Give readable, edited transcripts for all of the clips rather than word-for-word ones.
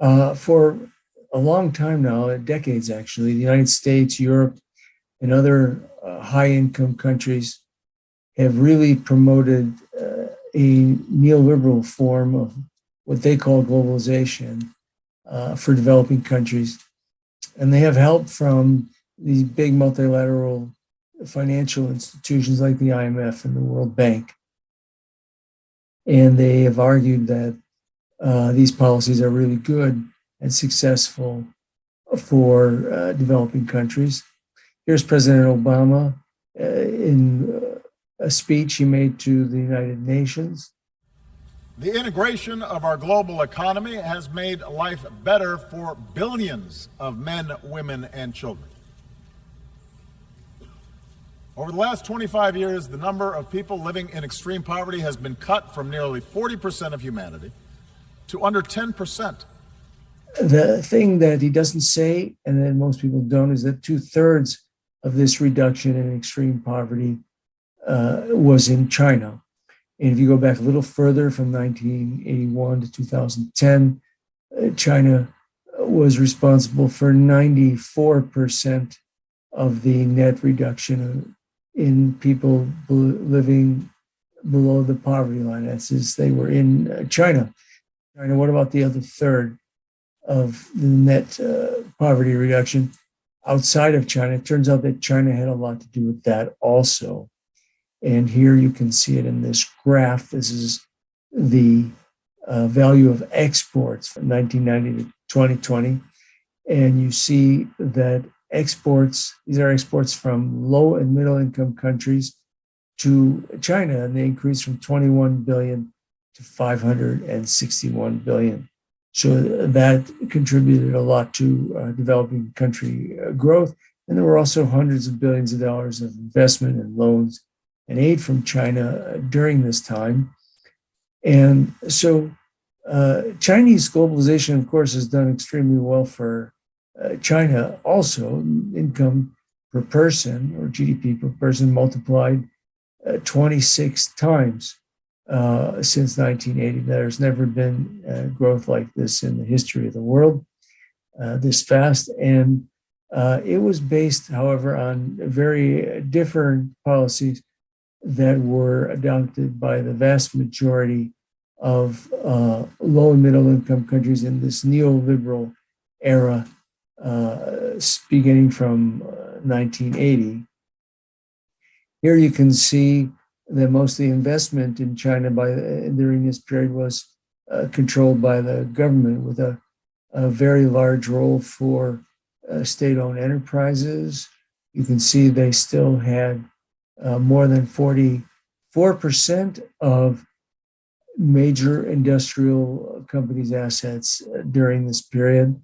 For a long time now, decades actually, the United States, Europe, and other high-income countries have really promoted a neoliberal form of what they call globalization for developing countries. And they have help from these big multilateral financial institutions like the IMF and the World Bank. And they have argued that these policies are really good and successful for developing countries. Here's President Obama in a speech he made to the United Nations. The integration of our global economy has made life better for billions of men, women, and children. Over the last 25 years, the number of people living in extreme poverty has been cut from nearly 40% of humanity to under 10%. The thing that he doesn't say, and that most people don't, is that 2/3 of this reduction in extreme poverty was in China. And if you go back a little further from 1981 to 2010, China was responsible for 94% of the net reduction in people living below the poverty line. That's as they were in China. What about the other third of the net poverty reduction outside of China? It turns out that China had a lot to do with that also. And here you can see it in this graph. This is the value of exports from 1990 to 2020. And you see that these are exports from low and middle income countries to China, and they increased from 21 billion to 561 billion. So that contributed a lot to developing country growth. And there were also hundreds of billions of dollars of investment and loans and aid from China during this time. And so Chinese globalization, of course, has done extremely well for China also. Income per person, or GDP per person, multiplied 26 times since 1980. There's never been growth like this in the history of the world, this fast. And it was based, however, on very different policies that were adopted by the vast majority of low and middle income countries in this neoliberal era, beginning from 1980. Here you can see that most of the investment in China during this period was controlled by the government, with a very large role for state-owned enterprises. You can see they still had more than 44% of major industrial companies' assets during this period.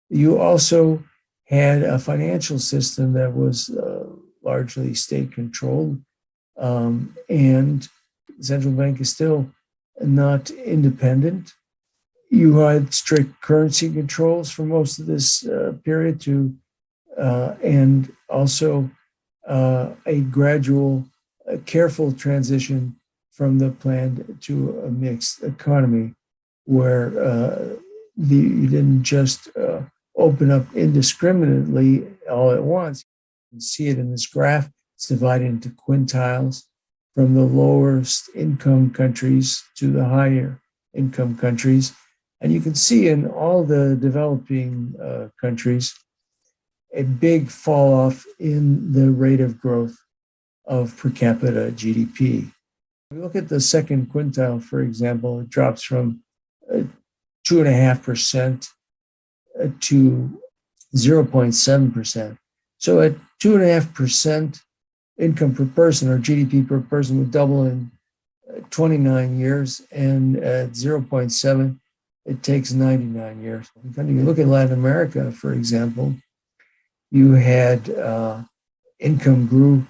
You also had a financial system that was largely state-controlled, and the central bank is still not independent. You had strict currency controls for most of this period and also a gradual, careful transition from the planned to a mixed economy, where you didn't just open up indiscriminately all at once. You can see it in this graph. It's divided into quintiles from the lowest income countries to the higher income countries. And you can see in all the developing countries a big fall off in the rate of growth of per capita GDP. If we look at the second quintile, for example, it drops from 2.5% to 0.7%. So at 2.5%, income per person, or GDP per person, would double in 29 years, and at 0.7, it takes 99 years. If you look at Latin America, for example, you had income grew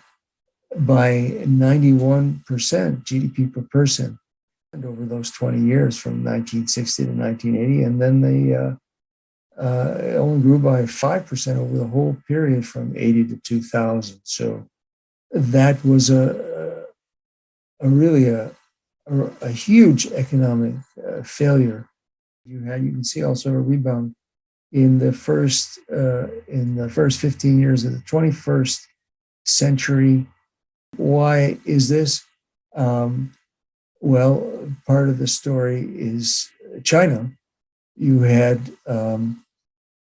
by 91% GDP per person over those 20 years from 1960 to 1980, and then they only grew by 5% over the whole period from 80 to 2000. So that was a really huge economic failure You can see also a rebound in the first 15 years of the 21st century. Why is this? Well, part of the story is China. You had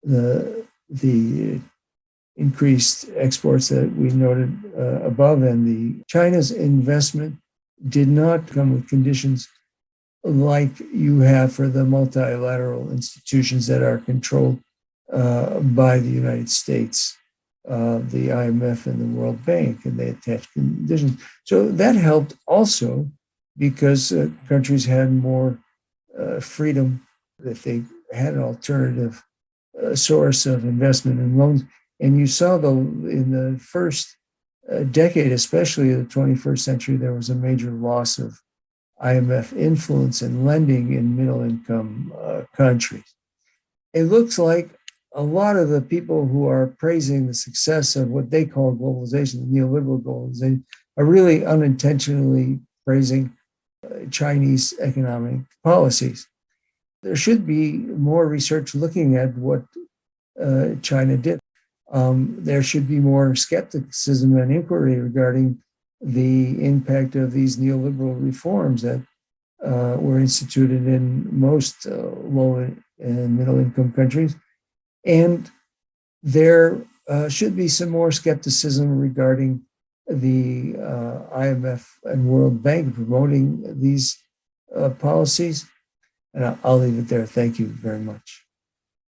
the increased exports that we noted above, and China's investment did not come with conditions like you have for the multilateral institutions that are controlled by the United States, the IMF and the World Bank, and they attach conditions. So that helped also because countries had more freedom, that they had an alternative source of investment and loans. And you saw, though, in the first decade, especially the 21st century, there was a major loss of IMF influence and lending in middle-income countries. It looks like a lot of the people who are praising the success of what they call globalization, the neoliberal globalization, are really unintentionally praising Chinese economic policies. There should be more research looking at what China did. There should be more skepticism and inquiry regarding the impact of these neoliberal reforms that were instituted in most low and middle income countries. And there should be some more skepticism regarding the IMF and World Bank promoting these policies. And I'll leave it there. Thank you very much.